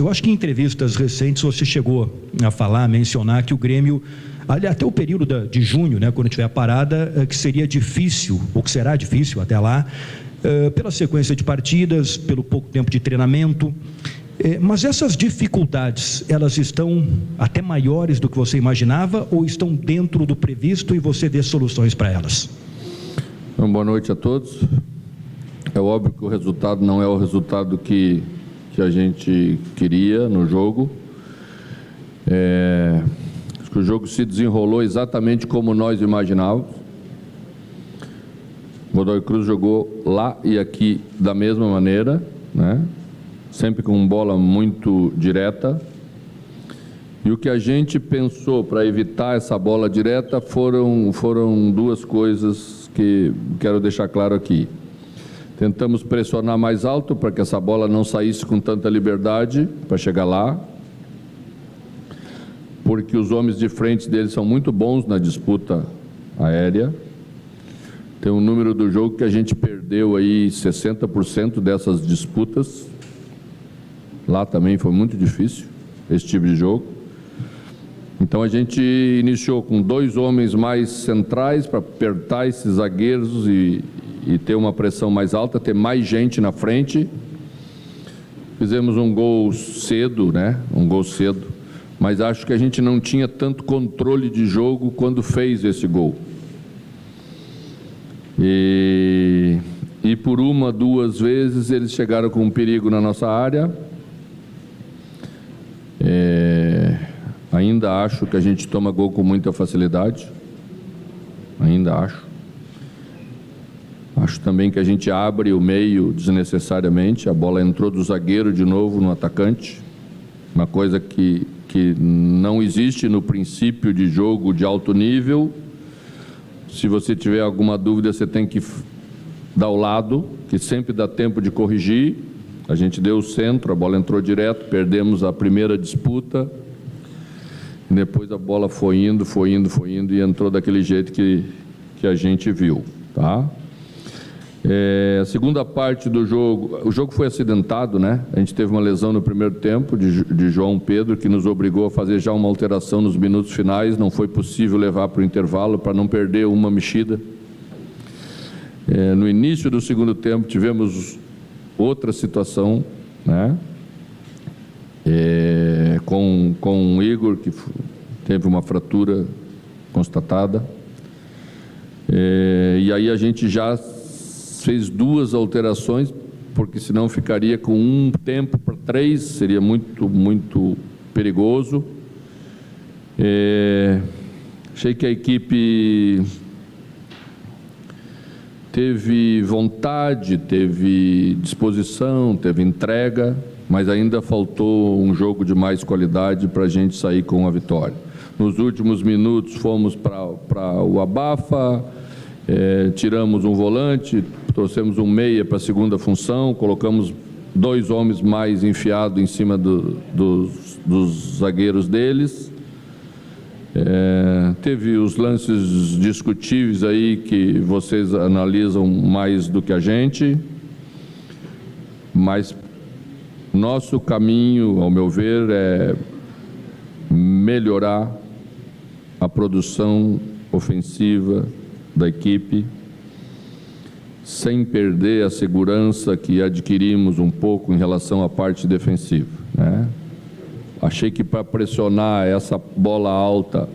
Eu acho que em entrevistas recentes você chegou a falar, a mencionar que o Grêmio, até o período de junho, né, quando tiver a parada, que seria difícil, ou que será difícil até lá, pela sequência de partidas, pelo pouco tempo de treinamento. Mas essas dificuldades, elas estão até maiores do que você imaginava ou estão dentro do previsto e você vê soluções para elas? Então, boa noite a todos. É óbvio que o resultado não é o resultado que a gente queria no jogo. Acho que o jogo se desenrolou exatamente como nós imaginávamos. O Godoy Cruz jogou lá e aqui da mesma maneira, né? Sempre com bola muito direta. E o que a gente pensou para evitar essa bola direta foram duas coisas que quero deixar claro aqui. Tentamos pressionar mais alto para que essa bola não saísse com tanta liberdade para chegar lá, porque os homens de frente deles são muito bons na disputa aérea. Tem um número do jogo que a gente perdeu aí 60% dessas disputas. Lá também foi muito difícil esse tipo de jogo. Então a gente iniciou com 2 homens mais centrais para apertar esses zagueiros e ter uma pressão mais alta, ter mais gente na frente. Fizemos um gol cedo, né? Um gol cedo, mas acho que a gente não tinha tanto controle de jogo quando fez esse gol. E por 1, 2 vezes eles chegaram com um perigo na nossa área. Ainda acho que a gente toma gol com muita facilidade. Ainda acho. Acho também que a gente abre o meio desnecessariamente. A bola entrou do zagueiro de novo no atacante. Uma coisa que não existe no princípio de jogo de alto nível. Se você tiver alguma dúvida, você tem que dar o lado, que sempre dá tempo de corrigir. A gente deu o centro, a bola entrou direto, perdemos a primeira disputa. Depois a bola foi indo e entrou daquele jeito que a gente viu, tá? A segunda parte do jogo, o jogo foi acidentado, né? A gente teve uma lesão no primeiro tempo de João Pedro, que nos obrigou a fazer já uma alteração nos minutos finais. Não foi possível levar para o intervalo para não perder uma mexida. No início do segundo tempo tivemos outra situação, né? Com o Igor, que teve uma fratura constatada. E aí a gente já fez 2 alterações, porque senão ficaria com um tempo para 3, seria muito, muito perigoso. Achei que a equipe teve vontade, teve disposição, teve entrega, mas ainda faltou um jogo de mais qualidade para a gente sair com a vitória. Nos últimos minutos fomos para o abafa, tiramos um volante, trouxemos um meia para a segunda função, colocamos 2 homens mais enfiados em cima dos zagueiros deles. Teve os lances discutíveis aí que vocês analisam mais do que a gente, mas nosso caminho, ao meu ver, é melhorar a produção ofensiva da equipe, sem perder a segurança que adquirimos um pouco em relação à parte defensiva, né? Achei que para pressionar essa bola alta,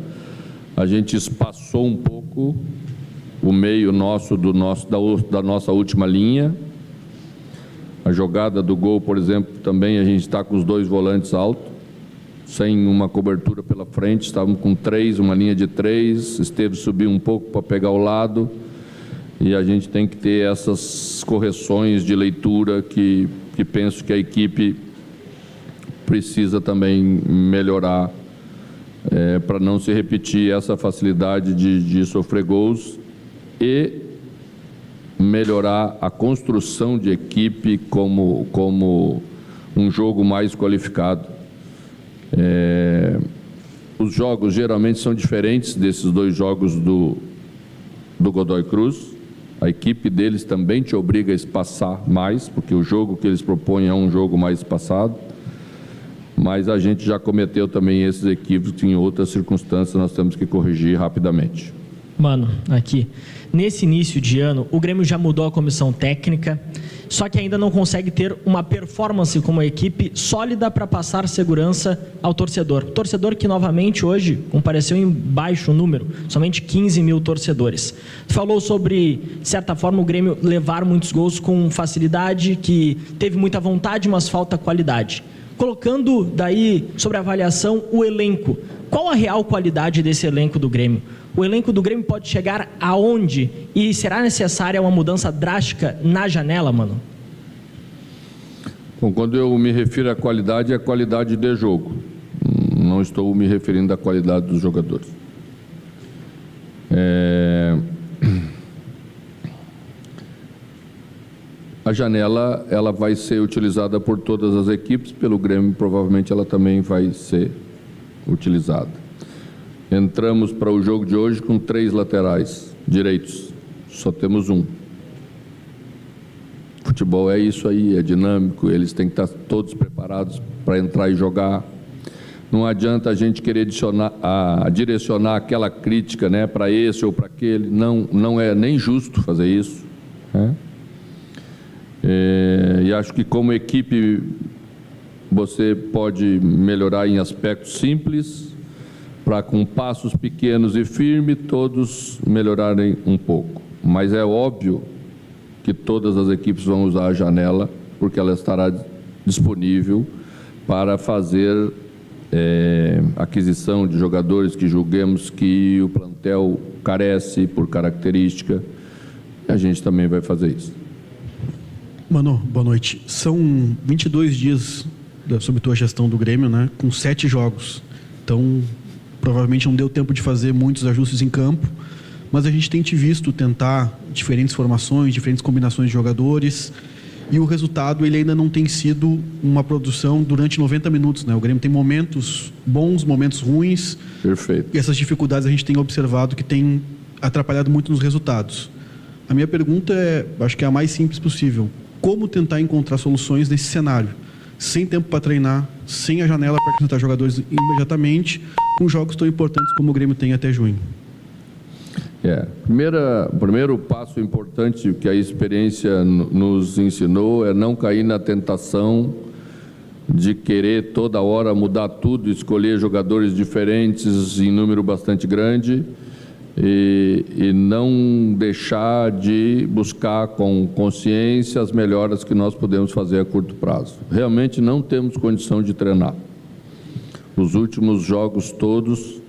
a gente espaçou um pouco o meio nosso, da nossa última linha. A jogada do gol, por exemplo, também a gente está com os 2 volantes altos, sem uma cobertura pela frente, estávamos com 3, uma linha de 3, Esteves subiu um pouco para pegar o lado, e a gente tem que ter essas correções de leitura que penso que a equipe precisa também melhorar, para não se repetir essa facilidade de sofrer gols e melhorar a construção de equipe como um jogo mais qualificado. Os jogos geralmente são diferentes desses 2 jogos do Godoy Cruz. A equipe deles também te obriga a espaçar mais, porque o jogo que eles propõem é um jogo mais espaçado. mas a gente já cometeu também esses equívocos que em outras circunstâncias nós temos que corrigir rapidamente. Mano, aqui, nesse início de ano, o Grêmio já mudou a comissão técnica, só que ainda não consegue ter uma performance como uma equipe sólida para passar segurança ao torcedor. Torcedor que novamente hoje compareceu em baixo número, somente 15 mil torcedores. Falou sobre, de certa forma, o Grêmio levar muitos gols com facilidade, que teve muita vontade, mas falta qualidade. Colocando daí sobre avaliação o elenco, qual a real qualidade desse elenco do Grêmio? O elenco do Grêmio pode chegar aonde? E será necessária uma mudança drástica na janela, mano? Bom, quando eu me refiro à qualidade, é a qualidade de jogo. Não estou me referindo à qualidade dos jogadores. A janela, ela vai ser utilizada por todas as equipes, pelo Grêmio provavelmente ela também vai ser utilizada. Entramos para o jogo de hoje com 3 laterais direitos, só temos um. Futebol é isso aí, é dinâmico, eles têm que estar todos preparados para entrar e jogar. Não adianta a gente querer direcionar aquela crítica, né, para esse ou para aquele, não é nem justo fazer isso, né? E acho que como equipe você pode melhorar em aspectos simples, para com passos pequenos e firmes todos melhorarem um pouco. Mas é óbvio que todas as equipes vão usar a janela, porque ela estará disponível para fazer aquisição de jogadores que julguemos que o plantel carece por característica. A gente também vai fazer isso. Mano, boa noite. São 22 dias sob tua gestão do Grêmio, né? Com 7 jogos. Então, provavelmente não deu tempo de fazer muitos ajustes em campo, mas a gente tem te visto tentar diferentes formações, diferentes combinações de jogadores, e o resultado ele ainda não tem sido uma produção durante 90 minutos, né? O Grêmio tem momentos bons, momentos ruins. Perfeito. E essas dificuldades a gente tem observado que tem atrapalhado muito nos resultados. A minha pergunta acho que é a mais simples possível. Como tentar encontrar soluções nesse cenário? Sem tempo para treinar, sem a janela para acrescentar jogadores imediatamente, com jogos tão importantes como o Grêmio tem até junho. Primeiro passo importante que a experiência nos ensinou é não cair na tentação de querer toda hora mudar tudo, escolher jogadores diferentes em número bastante grande e não deixar de buscar com consciência as melhoras que nós podemos fazer a curto prazo. Realmente não temos condição de treinar. Os últimos jogos todos,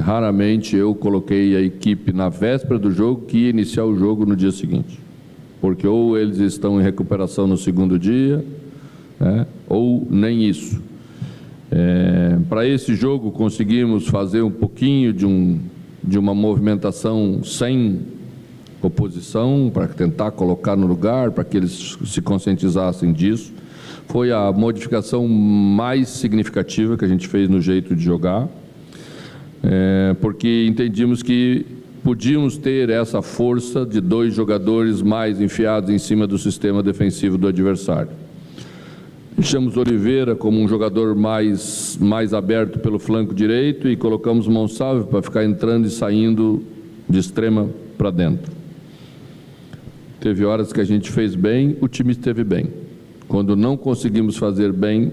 raramente eu coloquei a equipe na véspera do jogo que ia iniciar o jogo no dia seguinte, porque ou eles estão em recuperação no segundo dia, né, ou nem isso. Para esse jogo conseguimos fazer um pouquinho de uma movimentação sem oposição, para tentar colocar no lugar, para que eles se conscientizassem disso. Foi a modificação mais significativa que a gente fez no jeito de jogar, porque entendimos que podíamos ter essa força de 2 jogadores mais enfiados em cima do sistema defensivo do adversário. Deixamos Oliveira como um jogador mais aberto pelo flanco direito e colocamos Monsalve para ficar entrando e saindo de extrema para dentro. Teve horas que a gente fez bem, o time esteve bem. Quando não conseguimos fazer bem,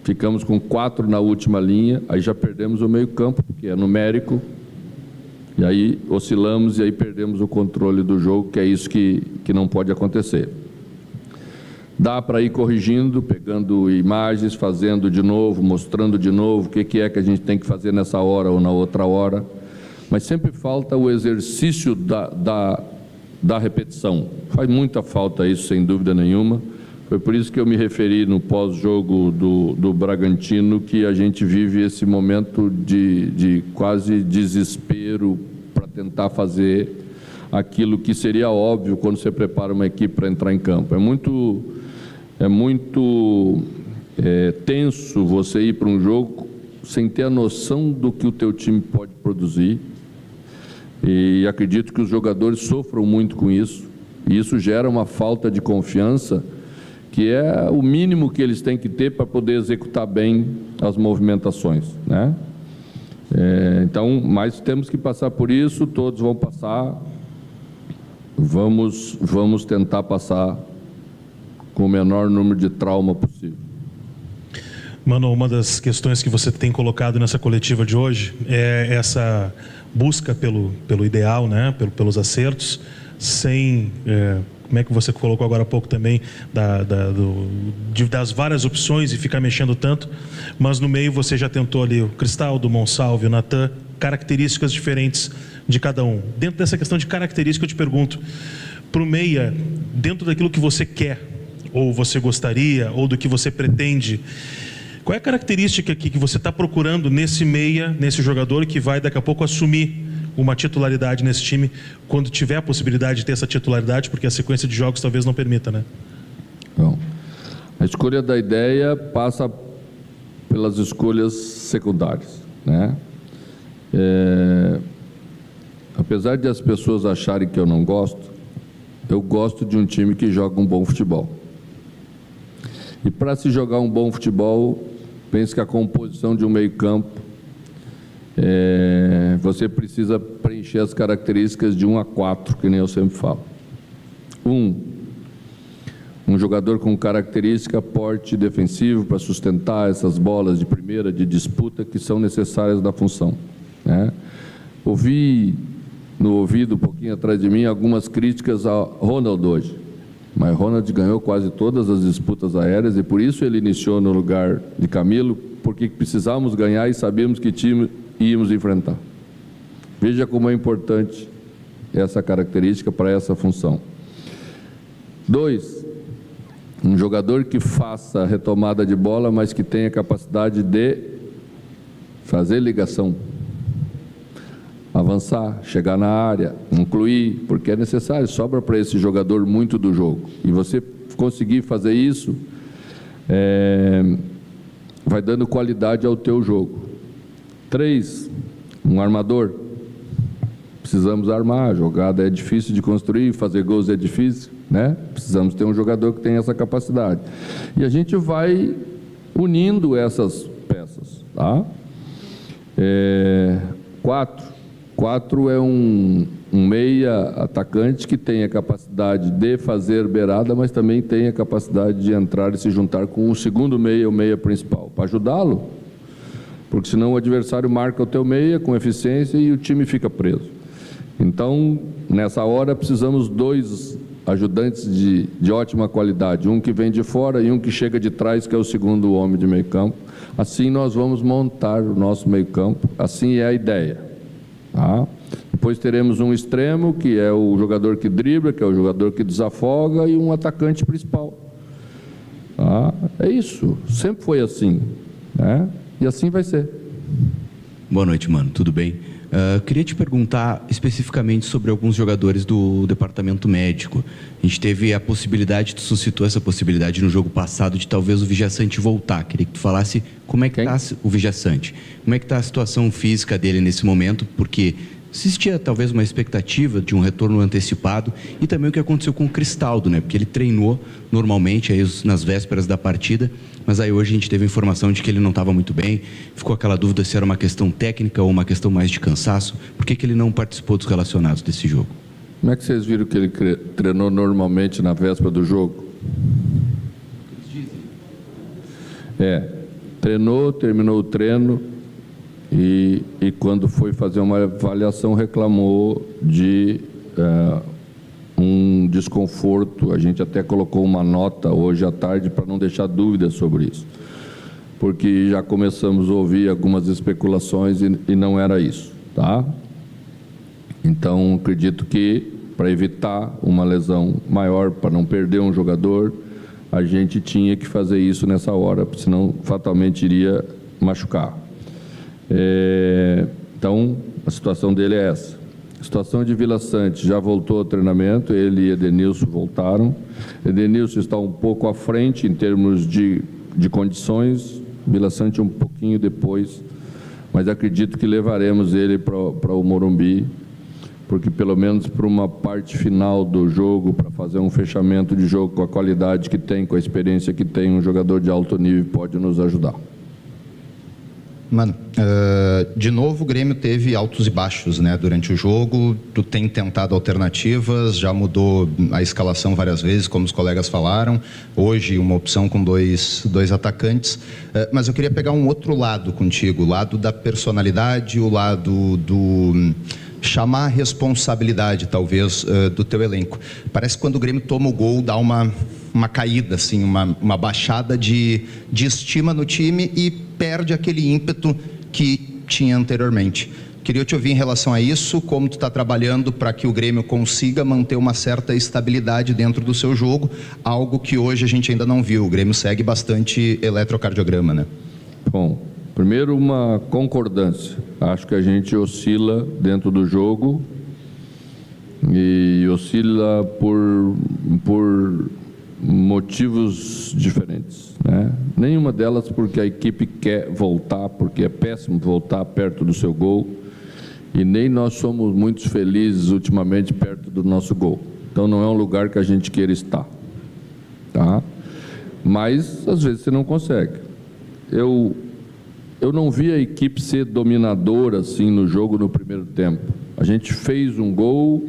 ficamos com 4 na última linha, aí já perdemos o meio-campo, porque é numérico, e aí oscilamos e aí perdemos o controle do jogo, que é isso que não pode acontecer. Dá para ir corrigindo, pegando imagens, fazendo de novo, mostrando de novo o que é que a gente tem que fazer nessa hora ou na outra hora, mas sempre falta o exercício da repetição. Faz muita falta isso, sem dúvida nenhuma. Foi por isso que eu me referi no pós-jogo do Bragantino, que a gente vive esse momento de quase desespero para tentar fazer aquilo que seria óbvio quando você prepara uma equipe para entrar em campo. É muito tenso você ir para um jogo sem ter a noção do que o teu time pode produzir, e acredito que os jogadores sofram muito com isso, e isso gera uma falta de confiança que é o mínimo que eles têm que ter para poder executar bem as movimentações, né? Então, mas temos que passar por isso, todos vão passar, vamos tentar passar com o menor número de trauma possível. Mano, uma das questões que você tem colocado nessa coletiva de hoje é essa busca pelo ideal, né? Pelos acertos, sem... como é que você colocou agora há pouco também, das várias opções e ficar mexendo tanto, mas no meio você já tentou ali o Cristaldo, o Monsalve, o Natan, características diferentes de cada um. Dentro dessa questão de característica, eu te pergunto, para o meia, dentro daquilo que você quer, ou você gostaria, ou do que você pretende, qual é a característica que você está procurando nesse meia, nesse jogador que vai daqui a pouco assumir uma titularidade nesse time, quando tiver a possibilidade de ter essa titularidade, porque a sequência de jogos talvez não permita, né? Bom, a escolha da ideia passa pelas escolhas secundárias, né? Apesar de as pessoas acharem que eu não gosto, eu gosto de um time que joga um bom futebol. E para se jogar um bom futebol, penso que a composição de um meio-campo, você precisa preencher as características de 1 a 4, que nem eu sempre falo. Um jogador com característica, porte defensivo para sustentar essas bolas de primeira, de disputa, que são necessárias da função, né? Ouvi no ouvido, um pouquinho atrás de mim, algumas críticas ao Ronald hoje. Mas Ronald ganhou quase todas as disputas aéreas e por isso ele iniciou no lugar de Camilo, porque precisávamos ganhar e sabíamos que time íamos enfrentar. Veja como é importante essa característica para essa função. 2, um jogador que faça a retomada de bola, mas que tenha capacidade de fazer ligação, avançar, chegar na área, incluir, porque é necessário, sobra para esse jogador muito do jogo. E você conseguir fazer isso, vai dando qualidade ao teu jogo. 3, um armador. Precisamos armar, a jogada é difícil de construir, fazer gols é difícil, né? Precisamos ter um jogador que tenha essa capacidade. E a gente vai unindo essas peças, tá? 4 é um meia atacante que tem a capacidade de fazer beirada, mas também tem a capacidade de entrar e se juntar com o segundo meia, o meia principal, para ajudá-lo, porque senão o adversário marca o teu meia com eficiência e o time fica preso. Então, nessa hora, precisamos 2 ajudantes de ótima qualidade, um que vem de fora e um que chega de trás, que é o segundo homem de meio campo. Assim nós vamos montar o nosso meio campo, assim é a ideia. Tá? Depois teremos um extremo, que é o jogador que dribla, que é o jogador que desafoga, e um atacante principal. Tá? É isso, sempre foi assim, né? E assim vai ser. Boa noite, mano, tudo bem? Queria te perguntar especificamente sobre alguns jogadores do departamento médico. A gente teve a possibilidade, tu suscitou essa possibilidade no jogo passado de talvez o Vijaçante voltar. Queria que tu falasse como é que está o Vijaçante, como é que está a situação física dele nesse momento, porque existia talvez uma expectativa de um retorno antecipado, e também o que aconteceu com o Cristaldo, né? Porque ele treinou normalmente aí nas vésperas da partida, mas aí hoje a gente teve a informação de que ele não estava muito bem, ficou aquela dúvida se era uma questão técnica ou uma questão mais de cansaço. Por que ele não participou dos relacionados desse jogo? Como é que vocês viram que ele treinou normalmente na véspera do jogo? Treinou, terminou o treino e quando foi fazer uma avaliação reclamou de um desconforto. A gente até colocou uma nota hoje à tarde para não deixar dúvidas sobre isso, porque já começamos a ouvir algumas especulações e não era isso, tá? Então, acredito que para evitar uma lesão maior, para não perder um jogador, a gente tinha que fazer isso nessa hora, senão fatalmente iria machucar. Então, a situação dele é essa. A situação de Vilaçante já voltou ao treinamento, ele e Edenilson voltaram. Edenilson está um pouco à frente em termos de condições, Vilaçante um pouquinho depois, mas acredito que levaremos ele para o Morumbi porque pelo menos para uma parte final do jogo, para fazer um fechamento de jogo com a qualidade que tem, com a experiência que tem, um jogador de alto nível pode nos ajudar. Mano, de novo o Grêmio teve altos e baixos, né, durante o jogo. Tu tem tentado alternativas, já mudou a escalação várias vezes, como os colegas falaram. Hoje uma opção com dois atacantes, mas eu queria pegar um outro lado contigo, o lado da personalidade, o lado do chamar a responsabilidade, talvez, do teu elenco. Parece que quando o Grêmio toma o gol, dá uma caída, assim, uma baixada de estima no time e perde aquele ímpeto que tinha anteriormente. Queria te ouvir em relação a isso, como tu está trabalhando para que o Grêmio consiga manter uma certa estabilidade dentro do seu jogo, algo que hoje a gente ainda não viu. O Grêmio segue bastante eletrocardiograma, né? Bom, primeiro uma concordância. Acho que a gente oscila dentro do jogo e oscila por motivos diferentes, né? Nenhuma delas porque a equipe quer voltar, porque é péssimo voltar perto do seu gol, e nem nós somos muito felizes ultimamente perto do nosso gol. Então não é um lugar que a gente queira estar, tá? Mas às vezes você não consegue. Eu não vi a equipe ser dominadora assim no jogo no primeiro tempo. A gente fez um gol,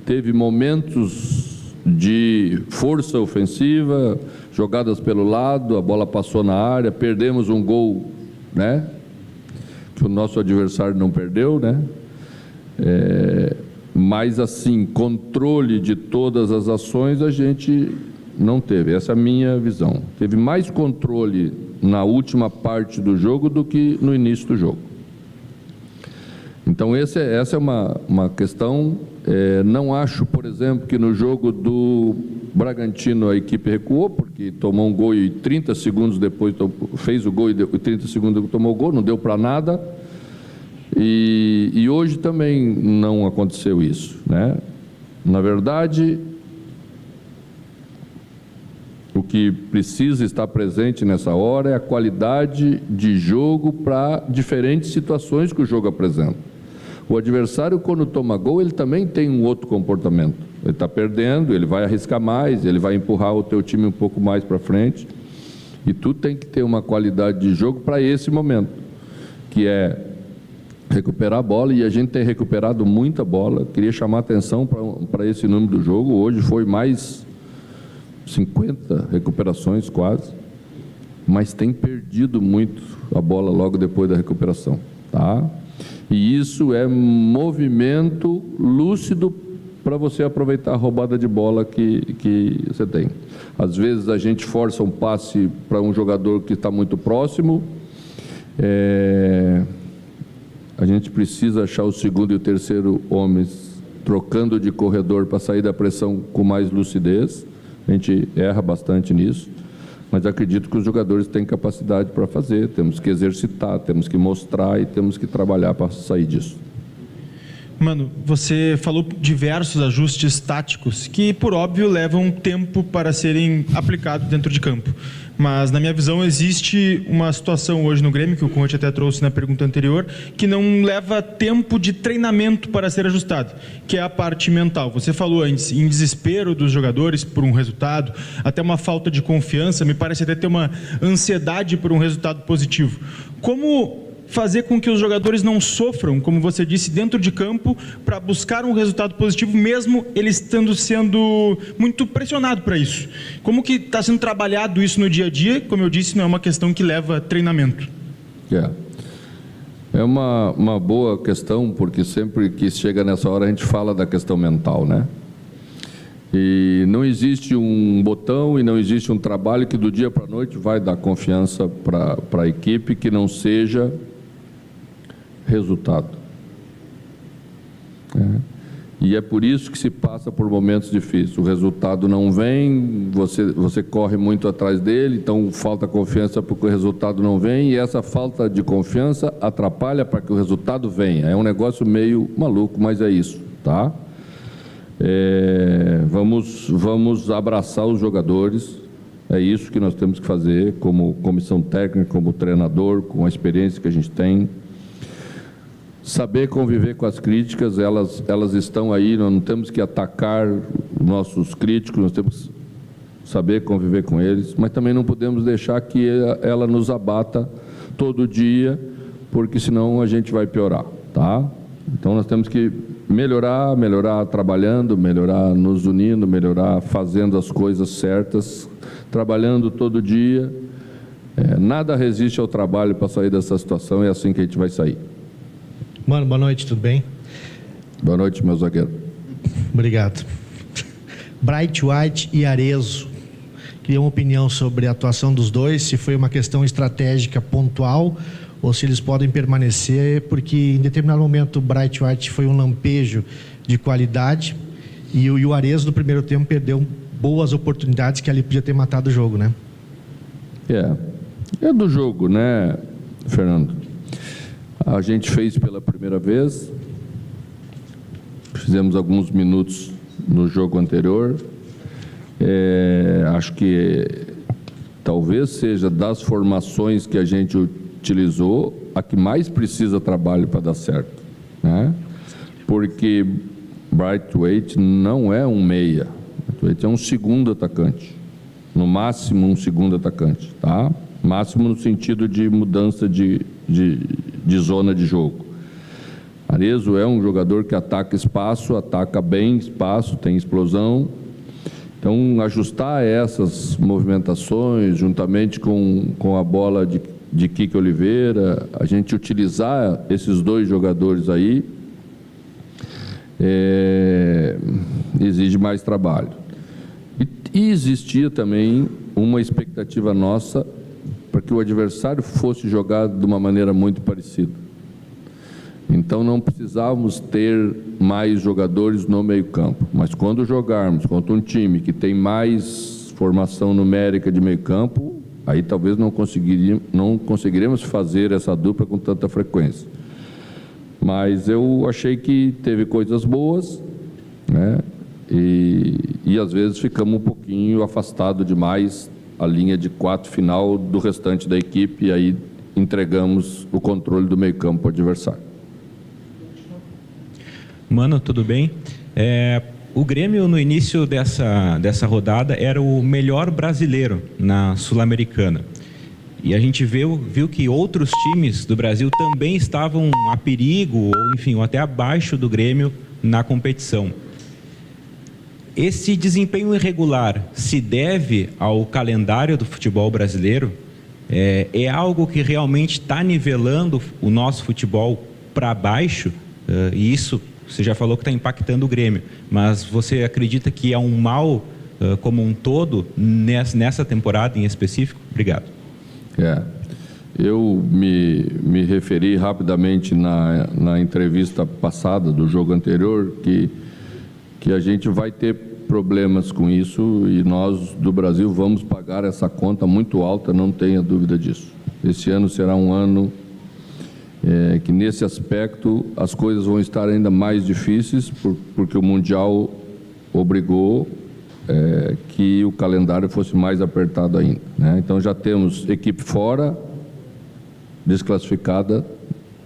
teve momentos de força ofensiva, jogadas pelo lado, a bola passou na área, perdemos um gol, né, que o nosso adversário não perdeu, né, mas assim, controle de todas as ações a gente não teve, essa é a minha visão. Teve mais controle na última parte do jogo do que no início do jogo. Então essa é uma questão. Não acho, por exemplo, que no jogo do Bragantino a equipe recuou, porque tomou um gol e 30 segundos depois fez o gol e 30 segundos depois tomou o gol, não deu para nada. E hoje também não aconteceu isso, né? Na verdade, o que precisa estar presente nessa hora é a qualidade de jogo para diferentes situações que o jogo apresenta. O adversário, quando toma gol, ele também tem um outro comportamento. Ele está perdendo, ele vai arriscar mais, ele vai empurrar o teu time um pouco mais para frente. E tu tem que ter uma qualidade de jogo para esse momento, que é recuperar a bola, e a gente tem recuperado muita bola. Queria chamar a atenção para esse número do jogo. Hoje foi mais 50 recuperações quase, mas tem perdido muito a bola logo depois da recuperação, tá? E isso é movimento lúcido para você aproveitar a roubada de bola que você tem. Às vezes a gente força um passe para um jogador que está muito próximo, a gente precisa achar o segundo e o terceiro homens trocando de corredor para sair da pressão com mais lucidez. A gente erra bastante nisso, mas acredito que os jogadores têm capacidade para fazer. Temos que exercitar, temos que mostrar e temos que trabalhar para sair disso. Mano, você falou diversos ajustes táticos que, por óbvio, levam tempo para serem aplicados dentro de campo. Mas, na minha visão, existe uma situação hoje no Grêmio, que o Conte até trouxe na pergunta anterior, que não leva tempo de treinamento para ser ajustado, que é a parte mental. Você falou antes, em desespero dos jogadores por um resultado, até uma falta de confiança, me parece até ter uma ansiedade por um resultado positivo. Como fazer com que os jogadores não sofram, como você disse, dentro de campo, para buscar um resultado positivo, mesmo eles estando sendo muito pressionados para isso? Como que está sendo trabalhado isso no dia a dia? Como eu disse, não é uma questão que leva treinamento. É uma boa questão, porque sempre que chega nessa hora a gente fala da questão mental, né? E não existe um botão e não existe um trabalho que do dia para a noite vai dar confiança para a equipe que não seja resultado. E é por isso que se passa por momentos difíceis. O resultado não vem, você corre muito atrás dele, então falta confiança porque o resultado não vem, e essa falta de confiança atrapalha para que o resultado venha. É um negócio meio maluco, mas é isso, tá? Vamos abraçar os jogadores. É isso que nós temos que fazer como comissão técnica, como treinador, com a experiência que a gente tem. saber conviver com as críticas, elas estão aí, nós não temos que atacar os nossos críticos, nós temos que saber conviver com eles, mas também não podemos deixar que ela nos abata todo dia, porque senão a gente vai piorar, tá? Então nós temos que melhorar trabalhando, melhorar nos unindo, melhorar fazendo as coisas certas, trabalhando todo dia. Nada resiste ao trabalho para sair dessa situação, é assim que a gente vai sair. Mano, boa noite, tudo bem? Boa noite, meu zagueiro. Obrigado. Bright White e Arezzo. Queria uma opinião sobre a atuação dos dois, se foi uma questão estratégica pontual ou se eles podem permanecer, porque em determinado momento o Bright White foi um lampejo de qualidade e o Arezzo no primeiro tempo perdeu boas oportunidades que ali podia ter matado o jogo, né? É do jogo, né, Fernando? A gente fez pela primeira vez, fizemos alguns minutos no jogo anterior. Acho que talvez seja das formações que a gente utilizou a que mais precisa trabalho para dar certo, né? Porque Braithwaite não é um meia, Braithwaite é um segundo atacante, no máximo um segundo atacante, tá? Máximo no sentido de mudança de zona de jogo. Arezzo é um jogador que ataca espaço, ataca bem espaço, tem explosão. Então, ajustar essas movimentações, juntamente com a bola de Kike Oliveira, a gente utilizar esses dois jogadores aí, exige mais trabalho. E existia também uma expectativa nossa para que o adversário fosse jogado de uma maneira muito parecida. Então não precisávamos ter mais jogadores no meio-campo, mas quando jogarmos contra um time que tem mais formação numérica de meio-campo, aí talvez não conseguiremos fazer essa dupla com tanta frequência. Mas eu achei que teve coisas boas, né? E às vezes ficamos um pouquinho afastados demais a linha de 4 final do restante da equipe e aí entregamos o controle do meio-campo ao adversário. Mano, tudo bem? O Grêmio, no início dessa rodada, era o melhor brasileiro na Sul-Americana. E a gente viu que outros times do Brasil também estavam a perigo, ou enfim, ou até abaixo do Grêmio na competição. Esse desempenho irregular se deve ao calendário do futebol brasileiro? É algo que realmente está nivelando o nosso futebol para baixo? E isso, você já falou que está impactando o Grêmio, mas você acredita que é um mal como um todo nessa temporada em específico? Obrigado. Eu me referi rapidamente na entrevista passada do jogo anterior que a gente vai ter problemas com isso e nós do Brasil vamos pagar essa conta muito alta, não tenha dúvida disso. Esse ano será um ano que nesse aspecto as coisas vão estar ainda mais difíceis porque o Mundial obrigou que o calendário fosse mais apertado ainda, né? Então já temos equipe fora, desclassificada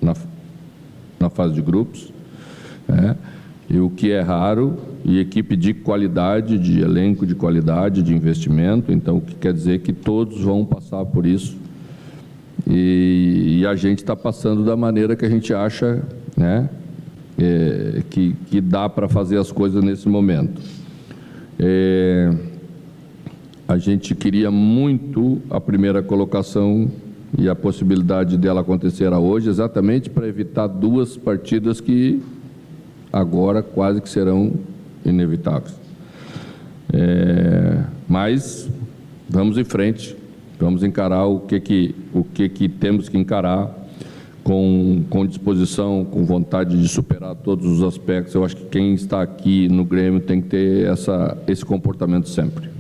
na fase de grupos, né? E o que é raro, e equipe de qualidade, de elenco de qualidade, de investimento, então o que quer dizer que todos vão passar por isso e a gente está passando da maneira que a gente acha, né, que dá para fazer as coisas nesse momento. A gente queria muito a primeira colocação e a possibilidade dela acontecer hoje, exatamente para evitar 2 partidas que agora quase que serão inevitáveis. Mas vamos em frente, vamos encarar o que temos que encarar com disposição, com vontade de superar todos os aspectos. Eu acho que quem está aqui no Grêmio tem que ter esse comportamento sempre.